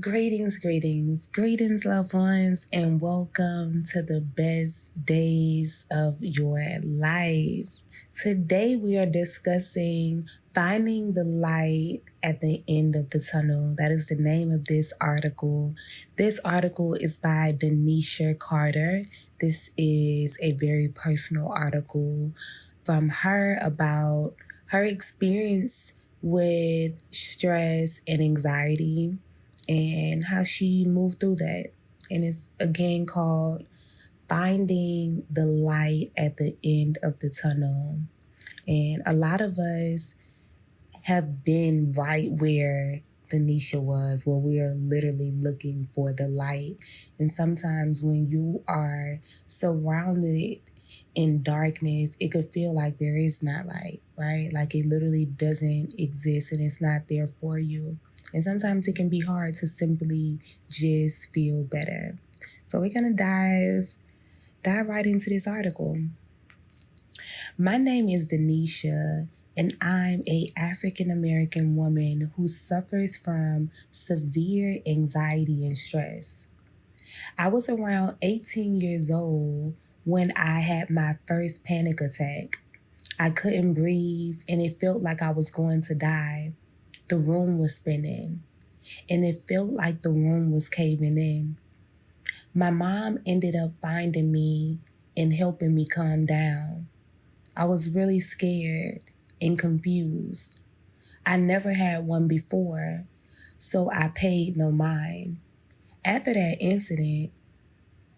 Greetings, loved ones, and welcome to the best days of your life. Today, we are discussing finding the light at the end of the tunnel. That is the name of this article. This article is by Denisha Carter. This is a very personal article from her about her experience with stress and anxiety and how she moved through that. And it's again called Finding the Light at the End of the Tunnel. And a lot of us have been right where Denisha was, where we are literally looking for the light. And sometimes when you are surrounded in darkness, it could feel like there is not light, right? Like it literally doesn't exist and it's not there for you. And sometimes it can be hard to simply just feel better. So we're going to dive right into this article. My name is Denisha, and I'm an African-American woman who suffers from severe anxiety and stress. I was around 18 years old when I had my first panic attack. I couldn't breathe and it felt like I was going to die. The room was spinning and it felt like the room was caving in. My mom ended up finding me and helping me calm down. I was really scared and confused. I never had one before, so I paid no mind. After that incident,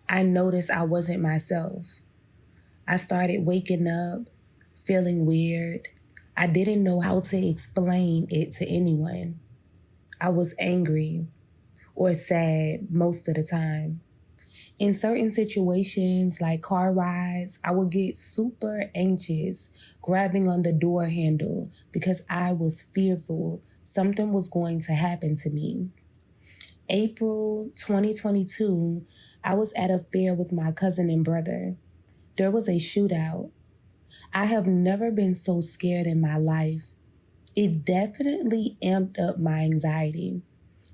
I noticed I wasn't myself. I started waking up, feeling weird. I didn't know how to explain it to anyone. I was angry or sad most of the time. In certain situations like car rides, I would get super anxious, grabbing on the door handle because I was fearful something was going to happen to me. April 2022, I was at a fair with my cousin and brother. There was a shootout. I have never been so scared in my life. It definitely amped up my anxiety.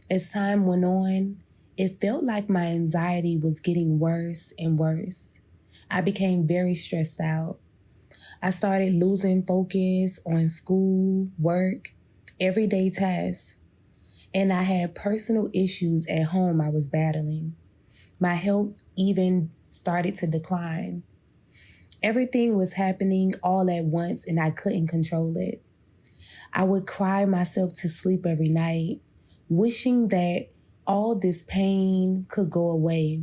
As time went on, it felt like my anxiety was getting worse and worse. I became very stressed out. I started losing focus on school, work, everyday tasks. And I had personal issues at home I was battling. My health even started to decline. Everything was happening all at once and I couldn't control it. I would cry myself to sleep every night, wishing that all this pain could go away.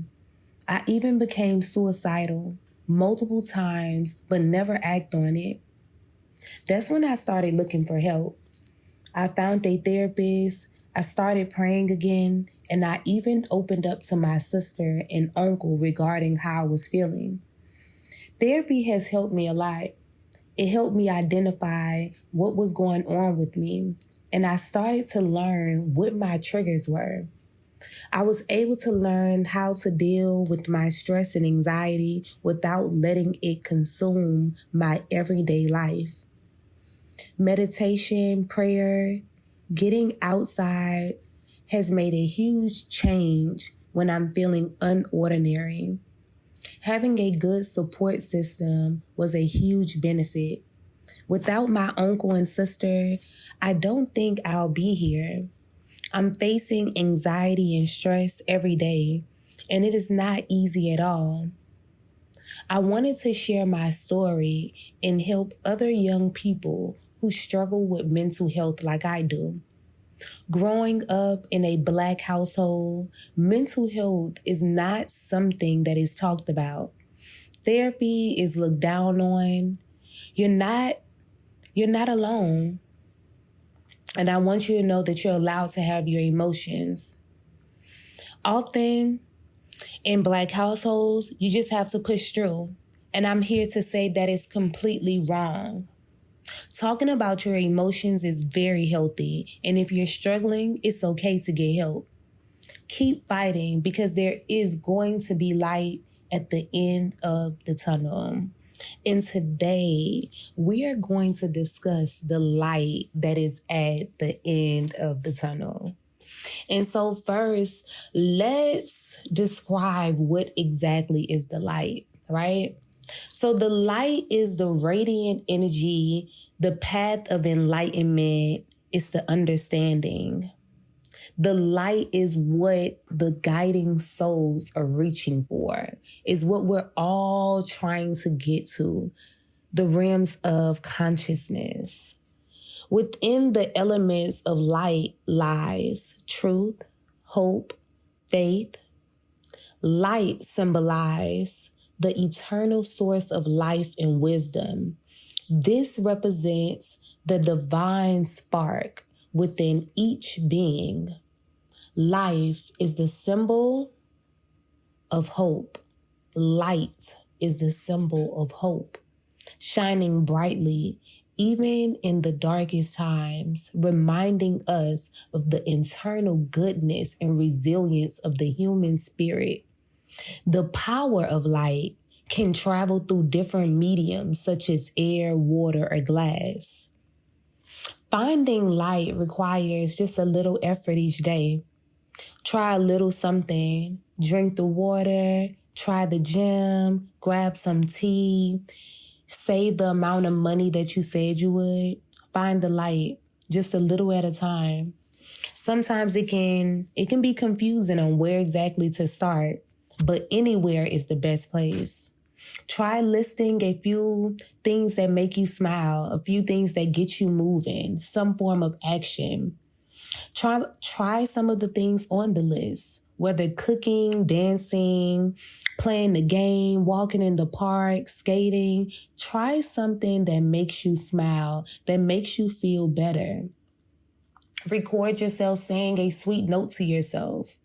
I even became suicidal multiple times, but never act on it. That's when I started looking for help. I found a therapist, I started praying again, and I even opened up to my sister and uncle regarding how I was feeling. Therapy has helped me a lot. It helped me identify what was going on with me, and I started to learn what my triggers were. I was able to learn how to deal with my stress and anxiety without letting it consume my everyday life. Meditation, prayer, getting outside has made a huge change when I'm feeling unordinary. Having a good support system was a huge benefit. Without my uncle and sister, I don't think I'll be here. I'm facing anxiety and stress every day, and it is not easy at all. I wanted to share my story and help other young people who struggle with mental health like I do. Growing up in a Black household, mental health is not something that is talked about. Therapy is looked down on. You're not alone. And I want you to know that you're allowed to have your emotions. Often in Black households, you just have to push through. And I'm here to say that it's completely wrong. Talking about your emotions is very healthy. And if you're struggling, it's okay to get help. Keep fighting because there is going to be light at the end of the tunnel. And today, we are going to discuss the light that is at the end of the tunnel. And so first, let's describe what exactly is the light, right? So the light is the radiant energy, the path of enlightenment, it's the understanding. The light is what the guiding souls are reaching for, is what we're all trying to get to, the realms of consciousness. Within the elements of light lies truth, hope, faith. Light symbolizes the eternal source of life and wisdom. This represents the divine spark within each being. Life is the symbol of hope. Light is the symbol of hope, shining brightly even in the darkest times, reminding us of the internal goodness and resilience of the human spirit. The power of light can travel through different mediums such as air, water, or glass. Finding light requires just a little effort each day. Try a little something, drink the water, try the gym, grab some tea, save the amount of money that you said you would. Find the light, just a little at a time. Sometimes it can be confusing on where exactly to start, but anywhere is the best place. Try listing a few things that make you smile, a few things that get you moving, some form of action. Try some of the things on the list, whether cooking, dancing, playing the game, walking in the park, skating. Try something that makes you smile, that makes you feel better. Record yourself saying a sweet note to yourself.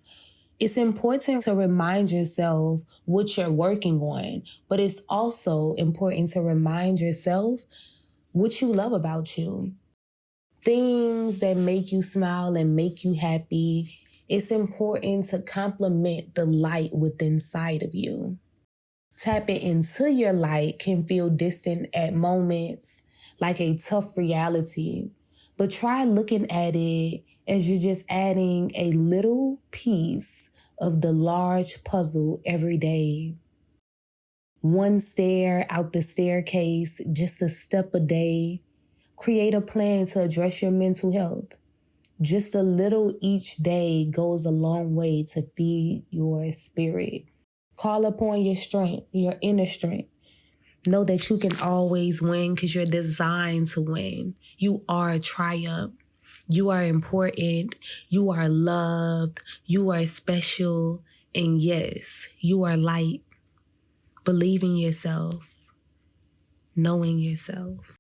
It's important to remind yourself what you're working on, but it's also important to remind yourself what you love about you. Things that make you smile and make you happy. It's important to compliment the light within inside of you. Tapping into your light can feel distant at moments, like a tough reality, but try looking at it as you're just adding a little piece of the large puzzle every day. One stair out the staircase, just a step a day. Create a plan to address your mental health. Just a little each day goes a long way to feed your spirit. Call upon your strength, your inner strength. Know that you can always win because you're designed to win. You are a triumph. You are important. You are loved. You are special. And yes, you are light. Believe in yourself. Knowing yourself.